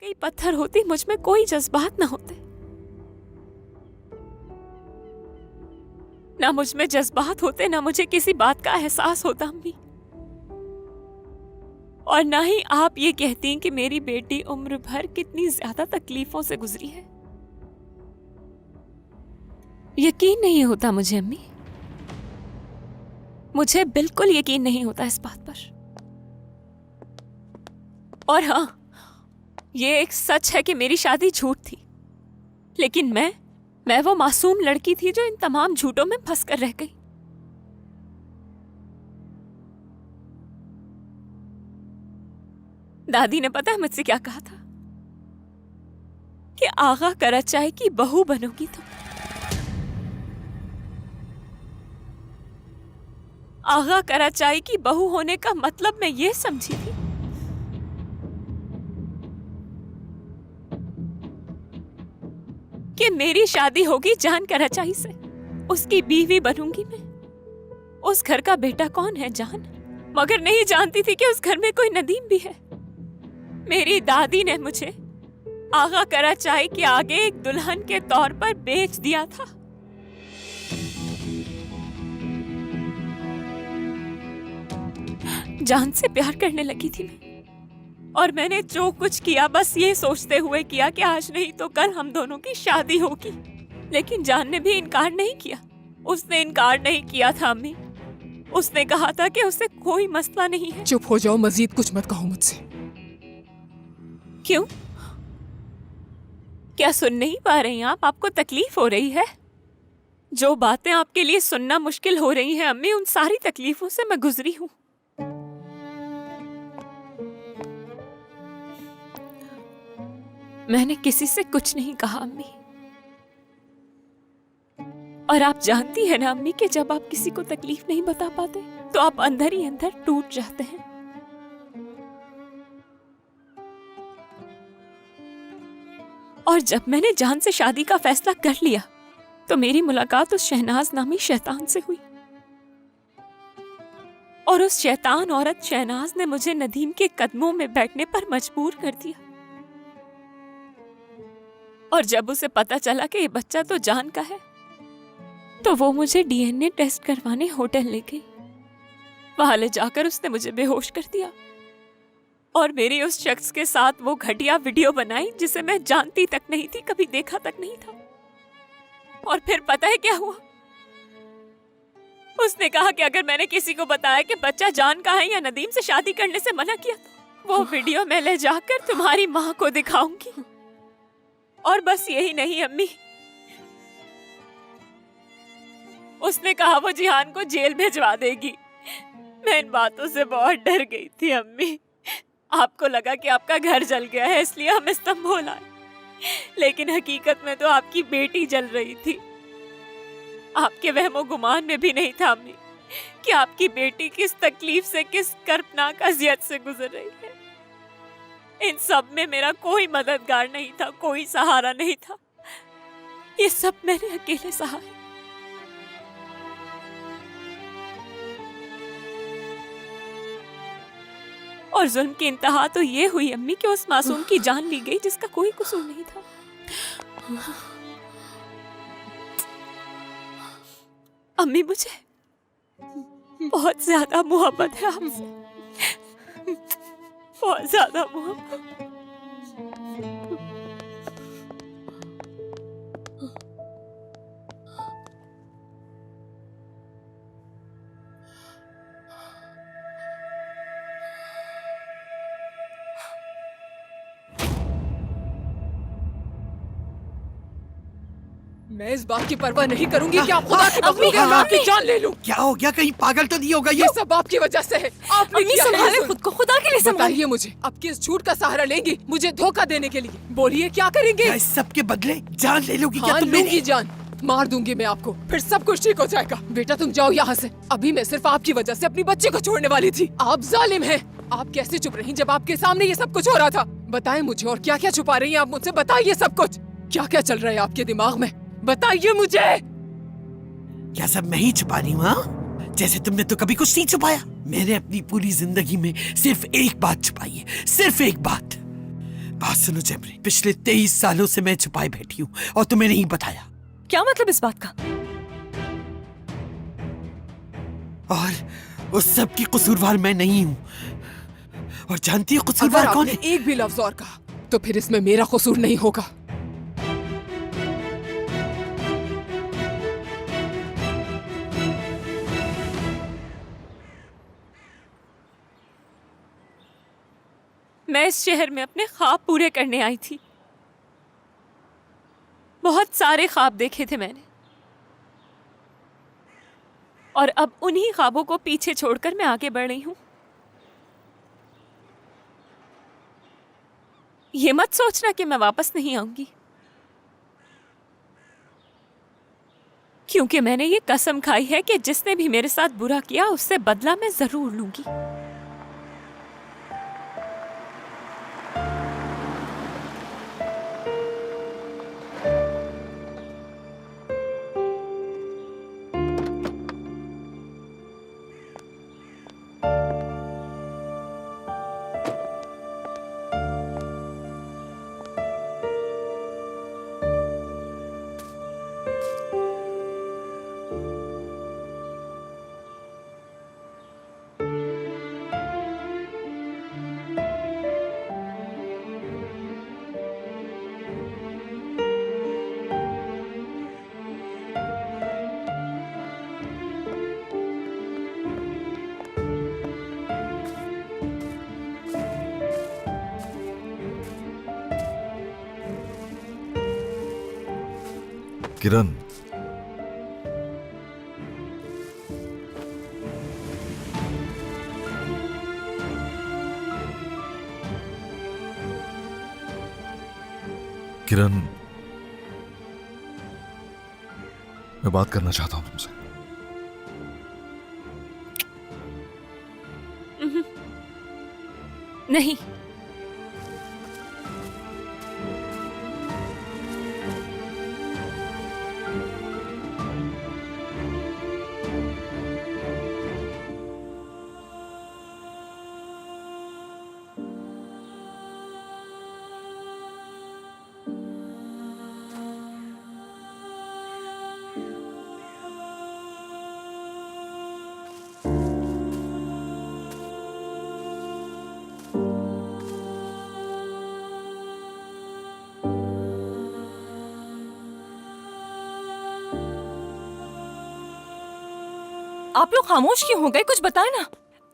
वाकई पत्थर होती, मुझ में कोई जज्बात ना होते। ना मुझ में जज्बात होते, ना मुझे किसी बात का एहसास होता अम्मी। और ना ही आप ये कहती हैं कि मेरी बेटी उम्र भर कितनी ज्यादा तकलीफों से गुजरी है। यकीन नहीं होता मुझे अम्मी, मुझे बिल्कुल यकीन नहीं होता इस बात पर। और हाँ, ये एक सच है कि मेरी शादी झूठ थी, लेकिन मैं वो मासूम लड़की थी जो इन तमाम झूठों में फंस कर रह गई। दादी ने पता है मुझसे क्या कहा था? कि आगा कराचाई की बहू बनोगी तुम। आगा कराचाई की बहू होने का मतलब मैं ये समझी थी कि मेरी शादी होगी जान कराचाई से, उसकी बीवी बनूंगी मैं। उस घर का बेटा कौन है जान? मगर नहीं जानती थी कि उस घर में कोई नदीम भी है। मेरी दादी ने मुझे आगा कराचाई के आगे एक दुल्हन के तौर पर बेच दिया था। जान से प्यार करने लगी थी मैं, और मैंने जो कुछ किया बस ये सोचते हुए किया कि आज नहीं तो कल हम दोनों की शादी होगी। लेकिन जान ने भी इनकार नहीं किया। उसने इनकार नहीं किया था अम्मी। उसने कहा था कि उसे कोई मसला नहीं है। चुप हो जाओ, मजीद कुछ मत कहो मुझसे। क्यों? क्या सुन नहीं पा रही आप? आपको तकलीफ हो रही है? जो बातें आपके लिए सुनना मुश्किल हो रही हैं अम्मी, उन सारी तकलीफों से मैं गुजरी हूं। मैंने किसी से कुछ नहीं कहा अम्मी, और आप जानती है ना अम्मी कि जब आप किसी को तकलीफ नहीं बता पाते तो आप अंदर ही अंदर टूट जाते हैं। और जब मैंने जान से शादी का फैसला कर लिया तो मेरी मुलाकात उस शहनाज नामी शैतान से हुई, और उस शैतान औरत शहनाज ने मुझे नदीम के कदमों में बैठने पर मजबूर कर दिया। और जब उसे पता चला कि ये बच्चा तो जान का है, तो वो मुझे डीएनए टेस्ट करवाने होटल ले गई। वहां ले जाकर उसने मुझे बेहोश कर दिया और मेरी उस शख्स के साथ वो घटिया वीडियो बनाई जिसे मैं जानती तक नहीं थी, कभी देखा तक नहीं था। और फिर पता है क्या हुआ? उसने कहा कि अगर मैंने किसी को बताया कि बच्चा जान का है या नदीम से शादी करने से मना किया तो वो वीडियो मैं ले जाकर तुम्हारी माँ को दिखाऊंगी। और बस यही नहीं अम्मी, उसने कहा वो जिहान को जेल भिजवा देगी। मैं इन बातों से बहुत डर गई थी अम्मी। आपको लगा कि आपका घर जल गया है इसलिए हम स्तंभों लाए, लेकिन हकीकत में तो आपकी बेटी जल रही थी। आपके वहमो गुमान में भी नहीं था अम्मी कि आपकी बेटी किस तकलीफ से, किस कर्बनाक अजियत से गुजर रही है। इन सब में मेरा कोई मददगार नहीं था, कोई सहारा नहीं था। ये सब मैंने अकेले सहा है। और जुल्म की इंतहा तो ये हुई अम्मी कि उस मासूम की जान ली गई जिसका कोई कसूर नहीं था। अम्मी मुझे बहुत ज्यादा मोहब्बत है आपसे, बहुत ज्यादा मोहब्बत। मैं इस बात की परवाह नहीं करूंगी कि आप खुदा की मखलूक हैं, मैं आपकी जान ले लूं। क्या हो गया? कहीं पागल तो नहीं होगा ये सब आपकी वजह से है। आपने अम्मी संभाले खुद को, खुदा के लिए संभालिए। बताइए मुझे, अब किस झूठ का सहारा लेंगी मुझे धोखा देने के लिए? बोलिए क्या करेंगे? क्या इस सब के बदले जान ले लोगी? क्या हाँ, तुम लूंगी जान, मार दूंगी मैं आपको, फिर सब कुछ ठीक हो जाएगा। बेटा तुम जाओ यहाँ से, अभी मैं सिर्फ आपकी वजह से अपनी बच्ची को छोड़ने वाली थी। आप जालिम हैं। आप कैसे चुप रही जब आपके सामने ये सब कुछ हो रहा था? बताएं मुझे, और क्या क्या छुपा रही हैं आप मुझसे? बताइए सब कुछ, क्या क्या चल रहा है आपके दिमाग में? बताइए मुझे। क्या सब मैं ही छुपा रही हूँ? हाँ, जैसे तुमने तो कभी कुछ नहीं छुपाया। मैंने अपनी पूरी जिंदगी में सिर्फ एक बात छुपाई है, सिर्फ एक बात। बात सुनो जैमरी, पिछले 23 सालों से मैं छुपाए बैठी हूँ और तुम्हें नहीं बताया। क्या मतलब इस बात का? और उस सब की कसूरवार मैं नहीं हूँ। और जानती हो अगर कसूरवार कौन आपने है? एक भी लफ्ज और कहा तो फिर इसमें मेरा कसूर नहीं होगा। मैं इस शहर में अपने ख्वाब पूरे करने आई थी। बहुत सारे ख्वाब देखे थे मैंने, और अब उन्हीं ख्वाबों को पीछे छोड़कर मैं आगे बढ़ रही हूं। ये मत सोचना कि मैं वापस नहीं आऊंगी, क्योंकि मैंने ये कसम खाई है कि जिसने भी मेरे साथ बुरा किया उससे बदला मैं जरूर लूंगी। किरण, किरण, मैं बात करना चाहता हूं तुमसे। नहीं, आप लोग खामोश क्यों हो गए? कुछ बताए ना,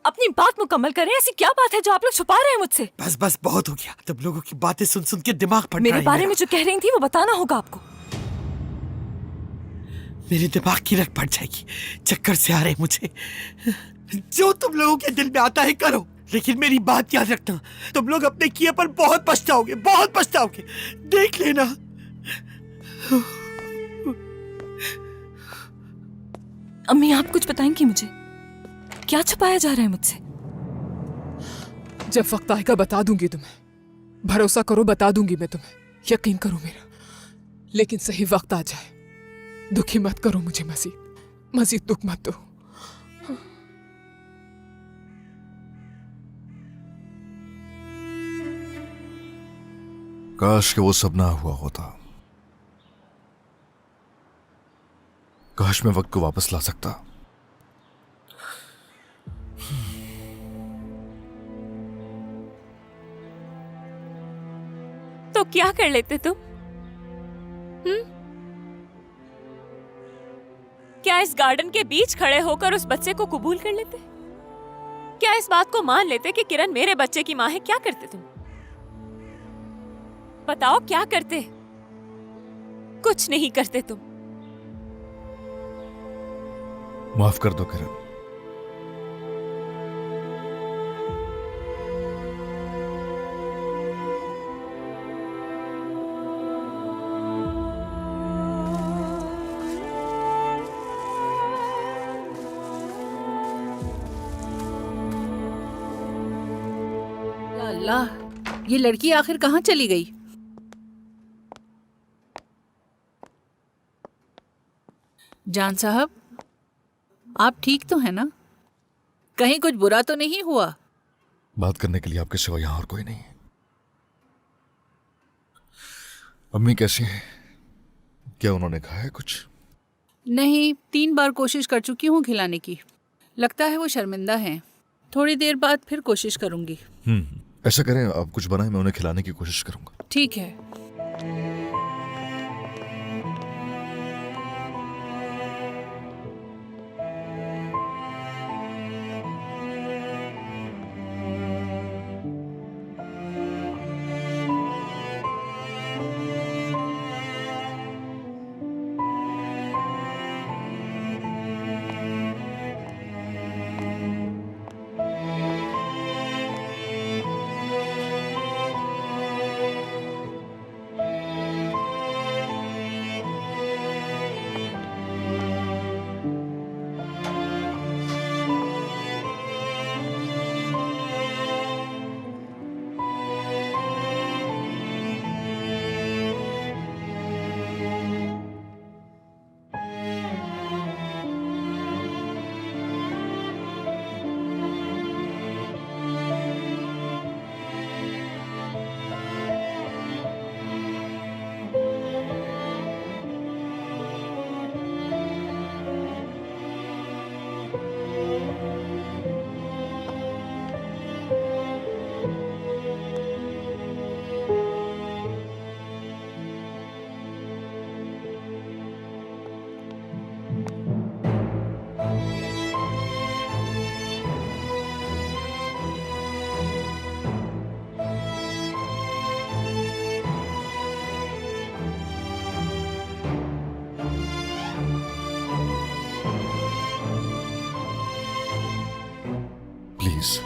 अपनी बात मुकम्मल करें। ऐसी क्या बात है जो आप लोग छुपा रहे हैं मुझसे? बस बस बहुत हो गया। तुम लोगों की बातें सुन सुन के दिमाग फट रहा मेरे है बारे मेरा। में जो कह रही थी वो बताना होगा आपको। मेरे दिमाग की रख पड़ जाएगी, चक्कर से आ रहे मुझे। जो तुम लोगों के दिल में आता है करो, लेकिन मेरी बात याद रखना, तुम लोग अपने किए पर बहुत पछताओगे, बहुत पछताओगे, देख लेना। अम्मी, आप कुछ बताएंगी मुझे? क्या छुपाया जा रहा है मुझसे? जब वक्त आएगा बता दूंगी तुम्हें। भरोसा करो, बता दूंगी मैं तुम्हें, यकीन करो मेरा। लेकिन सही वक्त आ जाए, दुखी मत करो मुझे मजीद, मजीद दुख मत दो। काश कि वो सब ना हुआ होता। काश मैं वक्त को वापस ला सकता। तो क्या कर लेते तुम? क्या इस गार्डन के बीच खड़े होकर उस बच्चे को कबूल कर लेते? क्या इस बात को मान लेते कि किरण मेरे बच्चे की माँ है? क्या करते तुम? बताओ क्या करते? कुछ नहीं करते तुम। माफ कर दो किरण। या अल्लाह, ये लड़की आखिर कहाँ चली गई? जान साहब, आप ठीक तो हैं ना? कहीं कुछ बुरा तो नहीं हुआ? बात करने के लिए आपके सिवा यहां और कोई नहीं है। अम्मी कैसी हैं? क्या उन्होंने कहा है कुछ? नहीं, 3 बार कोशिश कर चुकी हूँ खिलाने की। लगता है वो शर्मिंदा हैं। थोड़ी देर बाद फिर कोशिश करूंगी। ऐसा करें, आप कुछ बनाएं, मैं उन्हें खिलाने की कोशिश करूंगा। ठीक है। प्लीज।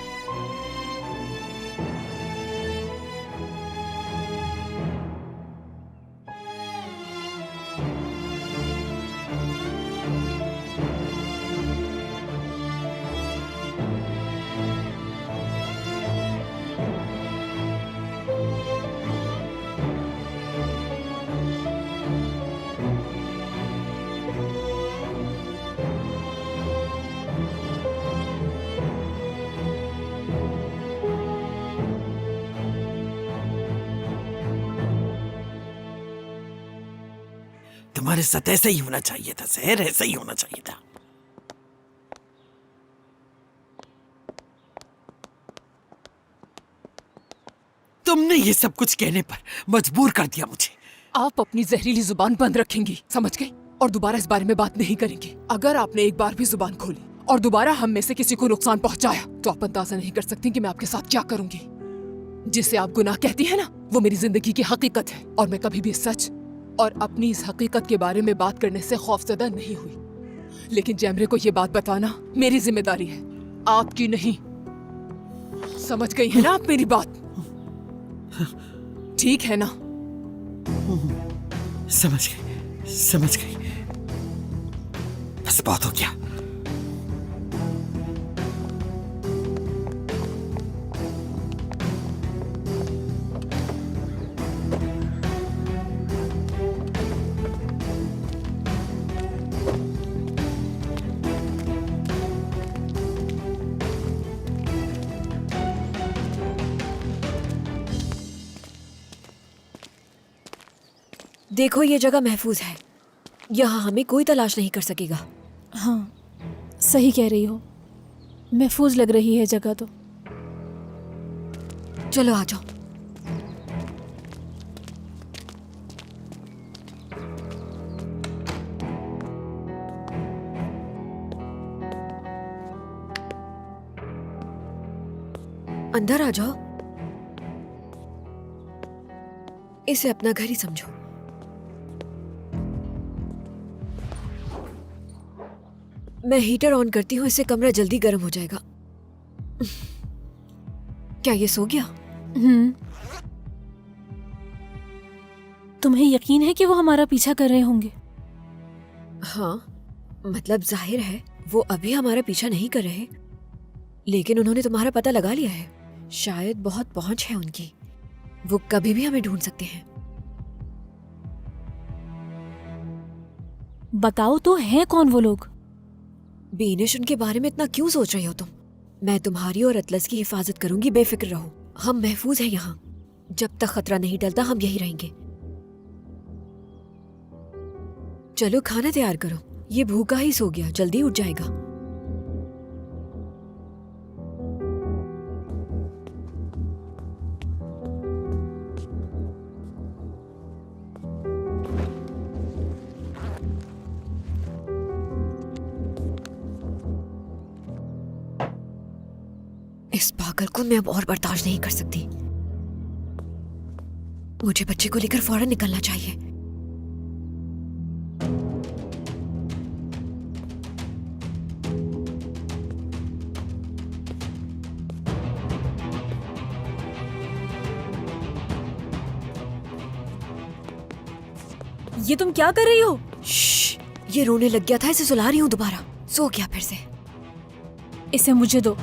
तुम्हारे साथ ऐसा ही होना चाहिए था सहर, ऐसा ही होना चाहिए था। तुमने ये सब कुछ कहने पर मजबूर कर दिया मुझे। आप अपनी जहरीली जुबान बंद रखेंगी, समझ गई? और दोबारा इस बारे में बात नहीं करेंगी। अगर आपने एक बार भी जुबान खोली और दोबारा हम में से किसी को नुकसान पहुंचाया तो आप अंदाजा नहीं कर सकती कि मैं आपके साथ क्या करूंगी। जिसे आप गुनाह कहती है ना, वो मेरी जिंदगी की हकीकत है और मैं कभी भी सच और अपनी इस हकीकत के बारे में बात करने से खौफजदा नहीं हुई। लेकिन जैमरे को ये बात बताना मेरी जिम्मेदारी है, आपकी नहीं। समझ गई है ना आप मेरी बात? ठीक है ना? समझ गई, समझ गई। बस बहुत हो गया। देखो, ये जगह महफूज है। यहाँ हमें कोई तलाश नहीं कर सकेगा। हाँ, सही कह रही हो। महफूज लग रही है जगह तो। चलो आ जाओ। अंदर आ जाओ। इसे अपना घर ही समझो। मैं हीटर ऑन करती हूँ, इससे कमरा जल्दी गर्म हो जाएगा। क्या ये सो गया? तुम्हें यकीन है कि वो हमारा पीछा कर रहे होंगे? हाँ, मतलब जाहिर है वो अभी हमारा पीछा नहीं कर रहे, लेकिन उन्होंने तुम्हारा पता लगा लिया है। शायद बहुत पहुंच है उनकी, वो कभी भी हमें ढूंढ सकते हैं। बताओ तो, हैं कौन वो लोग? बीनिश, उनके बारे में इतना क्यों सोच रही हो तुम? मैं तुम्हारी और अतलस की हिफाजत करूंगी, बेफिक्र रहो। हम महफूज हैं यहाँ। जब तक खतरा नहीं टलता हम यही रहेंगे। चलो खाना तैयार करो, ये भूखा ही सो गया, जल्दी उठ जाएगा। इस पागल को मैं अब और बर्दाश्त नहीं कर सकती। मुझे बच्चे को लेकर फौरन निकलना चाहिए। ये तुम क्या कर रही हो? श्श, ये रोने लग गया था, इसे सुला रही हूँ दोबारा। सो गया फिर से। इसे मुझे दो।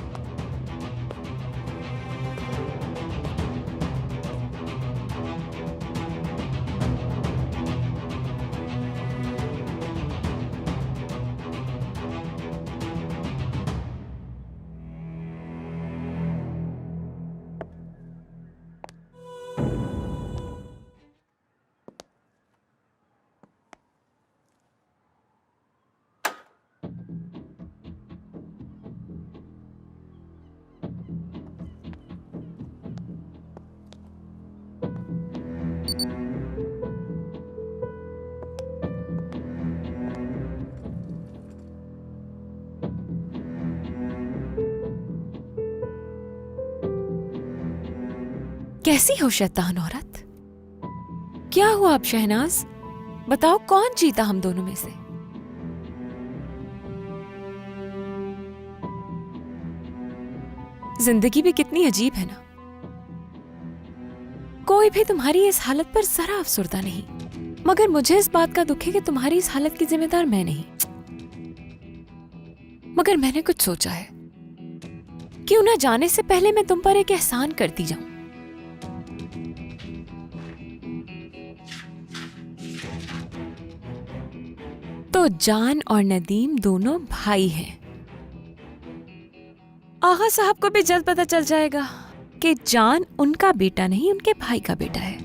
कैसी हो शैतान औरत? क्या हुआ अब शहनाज? बताओ कौन जीता हम दोनों में से? जिंदगी भी कितनी अजीब है ना। कोई भी तुम्हारी इस हालत पर जरा अफसुर्दा नहीं, मगर मुझे इस बात का दुख है कि तुम्हारी इस हालत की जिम्मेदार मैं नहीं। मगर मैंने कुछ सोचा है, क्यों ना जाने से पहले मैं तुम पर एक एहसान करती जाऊं। तो जान और नदीम दोनों भाई हैं। आगा साहब को भी जल्द पता चल जाएगा कि जान उनका बेटा नहीं, उनके भाई का बेटा है।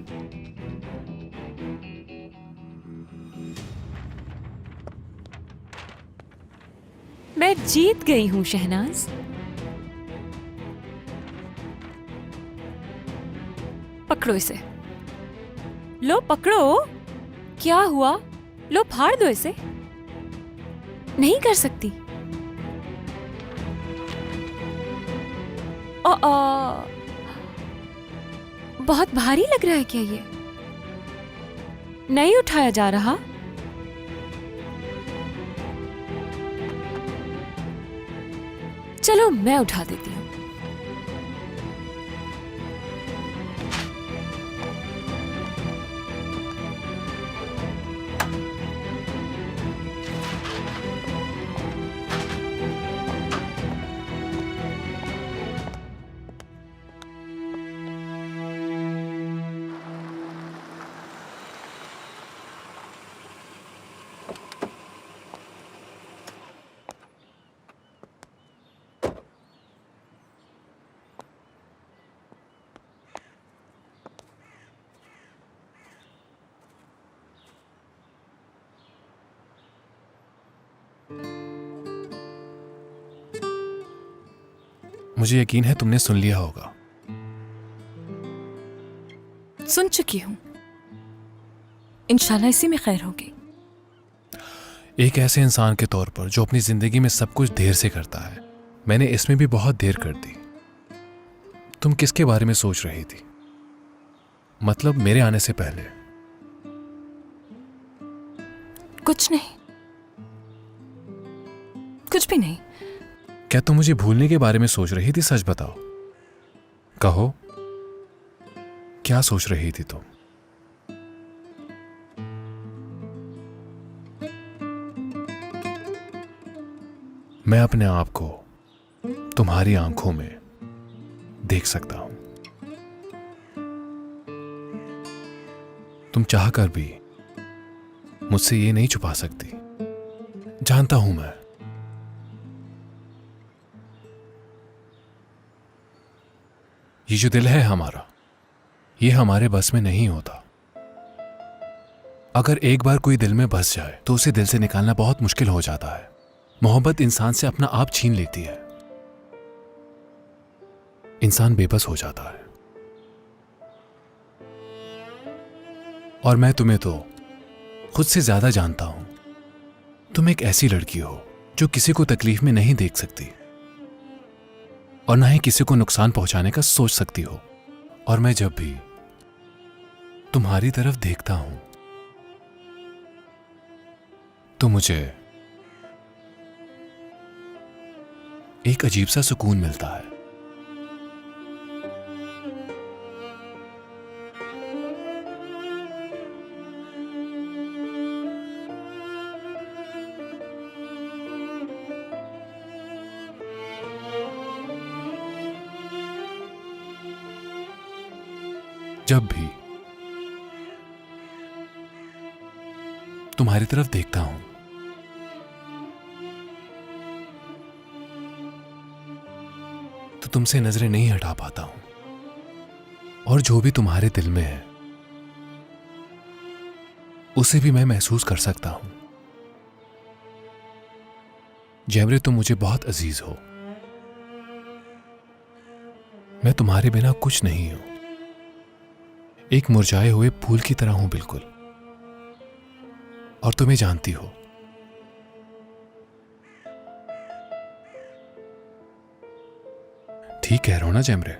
मैं जीत गई हूं शहनाज। पकड़ो इसे। लो पकड़ो। क्या हुआ? लो फाड़ दो इसे। नहीं कर सकती? बहुत भारी लग रहा है क्या ये? नहीं उठाया जा रहा? चलो मैं उठा देती हूँ। मुझे यकीन है तुमने सुन लिया होगा। सुन चुकी हूं। इंशाल्लाह इसी में खैर होगी। एक ऐसे इंसान के तौर पर जो अपनी जिंदगी में सब कुछ देर से करता है, मैंने इसमें भी बहुत देर कर दी। तुम किसके बारे में सोच रही थी? मतलब मेरे आने से पहले? कुछ नहीं, कुछ भी नहीं। क्या तुम मुझे भूलने के बारे में सोच रही थी? सच बताओ, कहो क्या सोच रही थी तुम? मैं अपने आप को तुम्हारी आंखों में देख सकता हूं। तुम चाहकर भी मुझसे ये नहीं छुपा सकती। जानता हूं मैं। ये जो दिल है हमारा, ये हमारे बस में नहीं होता। अगर एक बार कोई दिल में बस जाए तो उसे दिल से निकालना बहुत मुश्किल हो जाता है। मोहब्बत इंसान से अपना आप छीन लेती है, इंसान बेबस हो जाता है। और मैं तुम्हें तो खुद से ज्यादा जानता हूं। तुम एक ऐसी लड़की हो जो किसी को तकलीफ में नहीं देख सकती और ना ही किसी को नुकसान पहुंचाने का सोच सकती हो। और मैं जब भी तुम्हारी तरफ देखता हूं तो मुझे एक अजीब सा सुकून मिलता है। जब भी तुम्हारी तरफ देखता हूं तो तुमसे नजरें नहीं हटा पाता हूं, और जो भी तुम्हारे दिल में है उसे भी मैं महसूस कर सकता हूं। जैमरे, तुम मुझे बहुत अजीज हो। मैं तुम्हारे बिना कुछ नहीं हूं, एक मुरझाए हुए फूल की तरह हूं बिल्कुल। और तुम्हें जानती हो, ठीक कह रहा हूं ना जैमरे?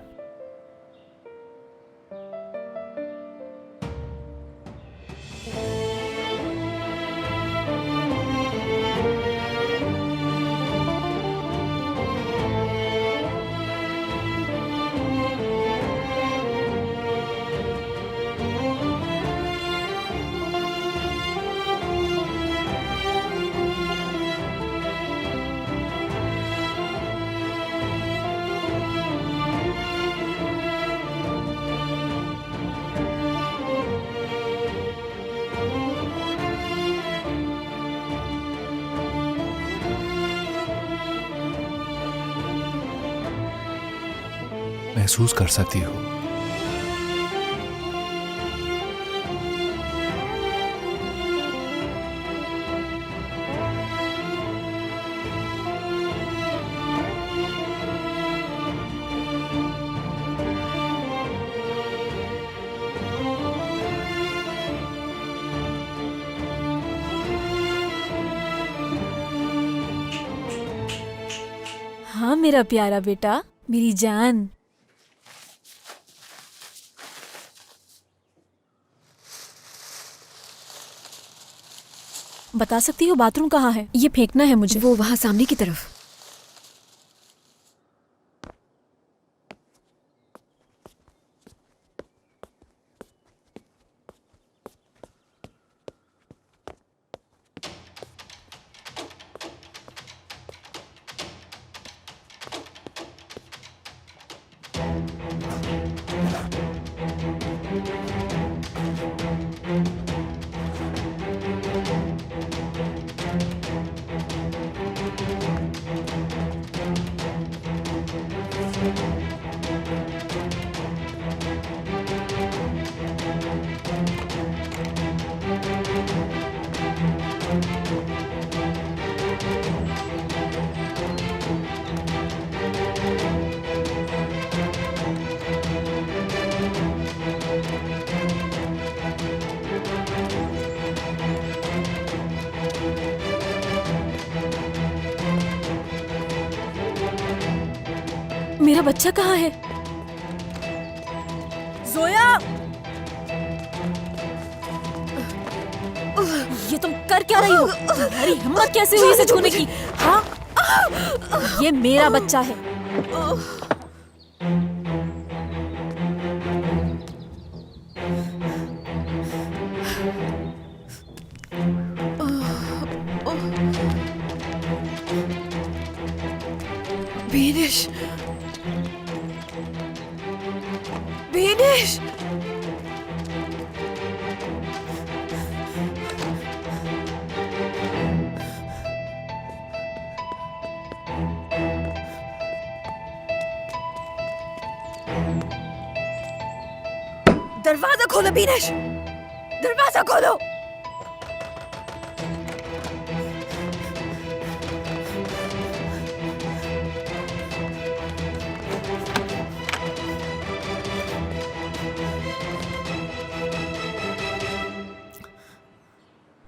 महसूस कर सकती हो। हाँ मेरा प्यारा बेटा, मेरी जान। बता सकती हो बाथरूम कहाँ है? ये फेंकना है मुझे। वो वहां सामने की तरफ। मेरा बच्चा कहाँ है? जोया, ये तुम कर क्या रही हो? तुम्हारी हिम्मत कैसे हुई इसे छूने की? हाँ, ये मेरा बच्चा है। बीनिश, बीनिश, दरवाजा खोलो बीनिश, दरवाजा खोलो।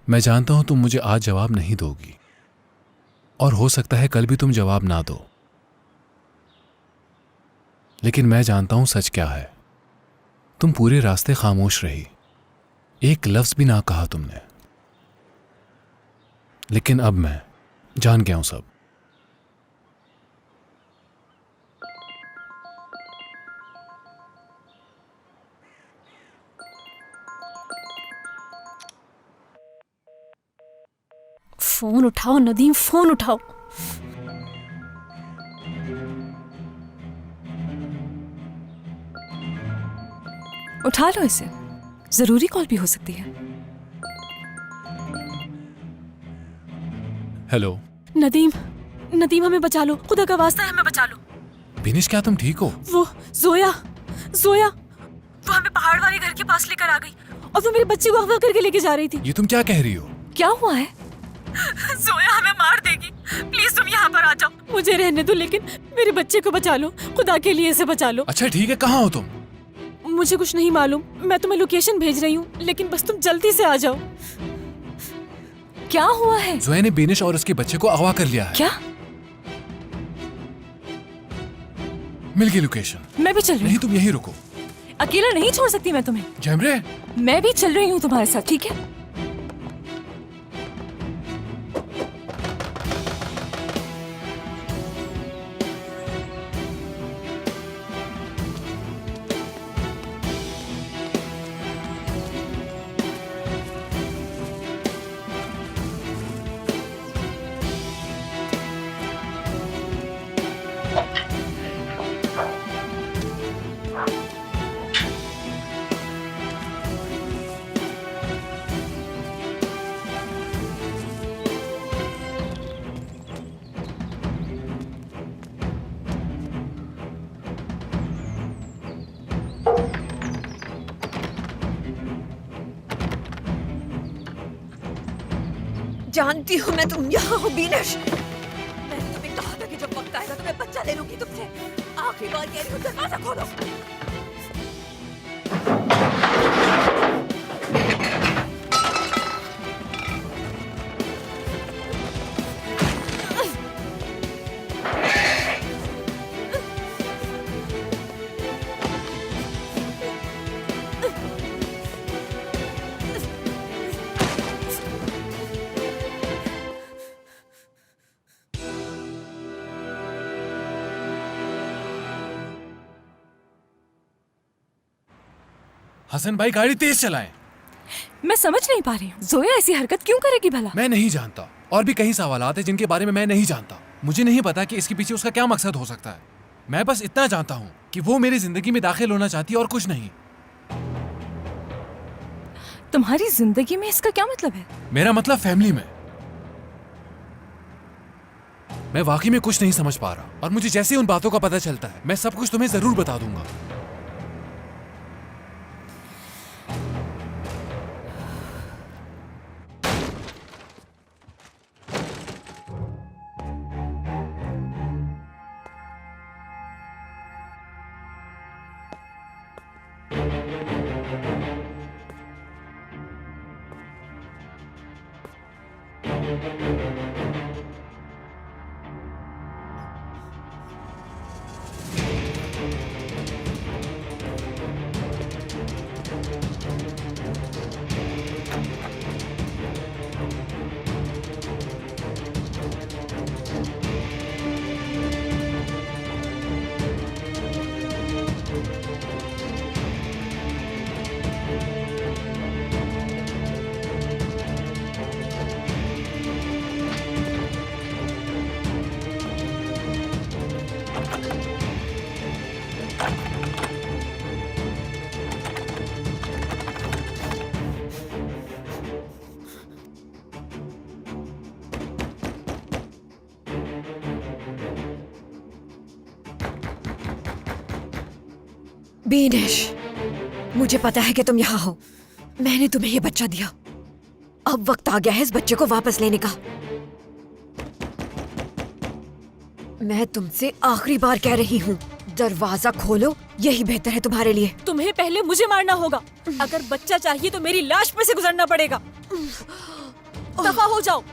मैं जानता हूं तुम मुझे आज जवाब नहीं दोगी, और हो सकता है कल भी तुम जवाब ना दो, लेकिन मैं जानता हूं सच क्या है। तुम पूरे रास्ते खामोश रही, एक लफ्ज भी ना कहा तुमने, लेकिन अब मैं जान गया हूं सब। फोन उठाओ नदीम, फोन उठाओ। उठा लो इसे, जरूरी कॉल भी हो सकती है। हेलो नदीम, नदीम हमें बचा लो, खुदा का वास्ता है हमें बचा लो। बिनिश, क्या तुम ठीक हो? वो जोया, वो हमें पहाड़ वाले घर के पास लेकर आ गई और वो मेरे बच्चे को अगवा करके लेके जा रही थी। ये तुम क्या कह रही हो? क्या हुआ है? जोया हमें मार देगी, प्लीज तुम यहाँ पर आ जाओ। मुझे रहने दो, लेकिन मेरे बच्चे को बचा लो, खुदा के लिए इसे बचा लो। अच्छा ठीक है, कहाँ हो तुम? मुझे कुछ नहीं मालूम, मैं तुम्हें लोकेशन भेज रही हूँ, लेकिन बस तुम जल्दी से आ जाओ। क्या हुआ है? जोया ने बिनिश और उसके बच्चे को अगवा कर लिया है। क्या? मिल गई लोकेशन। मैं भी चल रही नहीं, हूँ। तुम यहीं रुको। अकेला नहीं छोड़ सकती मैं तुम्हें। जैमरे, मैं भी चल रही हूँ तुम्हारे साथ, ठीक है? जानती हूँ मैं तुम यहाँ हो बीनश। मैंने तुम्हें कहा था कि जब वक्त आएगा तो मैं बच्चा ले लूंगी तुमसे। आखिरी बार कह रही हूँ, दरवाजा खोलो। हसन भाई गाड़ी तेज चलाएं। मैं समझ नहीं पा रही हूँ, जोया ऐसी हरकत क्यों करेगी भला? मैं नहीं जानता, और भी कई सवालात हैं जिनके बारे में मैं नहीं जानता। मुझे नहीं पता कि इसके पीछे उसका क्या मकसद हो सकता है। मैं बस इतना जानता हूँ कि वो मेरी जिंदगी में दाखिल होना चाहती है और कुछ नहीं। तुम्हारी जिंदगी में इसका क्या मतलब है? मेरा मतलब फैमिली में। मैं वाकई में कुछ नहीं समझ पा रहा, और मुझे जैसे उन बातों का पता चलता है मैं सब कुछ तुम्हें जरूर बता दूंगा। बीनेश, मुझे पता है कि तुम यहाँ हो। मैंने तुम्हें ये बच्चा दिया, अब वक्त आ गया है इस बच्चे को वापस लेने का। मैं तुमसे आखिरी बार कह रही हूँ, दरवाजा खोलो, यही बेहतर है तुम्हारे लिए। तुम्हें पहले मुझे मारना होगा। अगर बच्चा चाहिए तो मेरी लाश पे से गुजरना पड़ेगा। दफा हो जाओ।